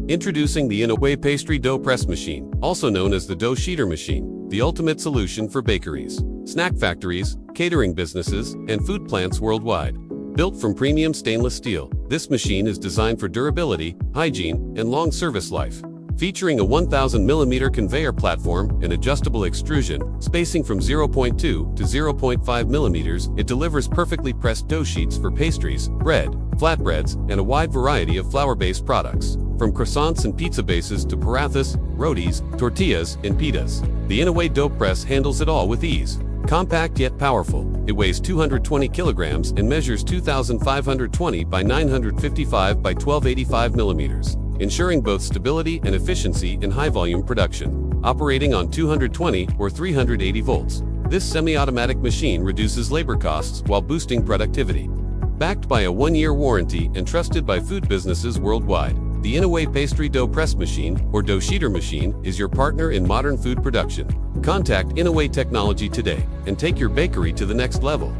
Introducing the Innawei Pastry Dough Press Machine, also known as the Dough Sheeter Machine, the ultimate solution for bakeries, snack factories, catering businesses, and food plants worldwide. Built from premium stainless steel, this machine is designed for durability, hygiene, and long service life. Featuring a 1000mm conveyor platform and adjustable extrusion, spacing from 0.2 to 0.5mm, it delivers perfectly pressed dough sheets for pastries, bread, flatbreads, and a wide variety of flour-based products. From croissants and pizza bases to parathas, rotis, tortillas, and pitas, the Innawei Dough Press handles it all with ease. Compact yet powerful, it weighs 220 kilograms and measures 2,520 by 955 by 1285 millimeters, ensuring both stability and efficiency in high-volume production. Operating on 220 or 380 volts, this semi-automatic machine reduces labor costs while boosting productivity. Backed by a 1-year warranty and trusted by food businesses worldwide, the Innawei Pastry Dough Press Machine, or Dough Sheeter Machine, is your partner in modern food production. Contact Innawei Technology today and take your bakery to the next level.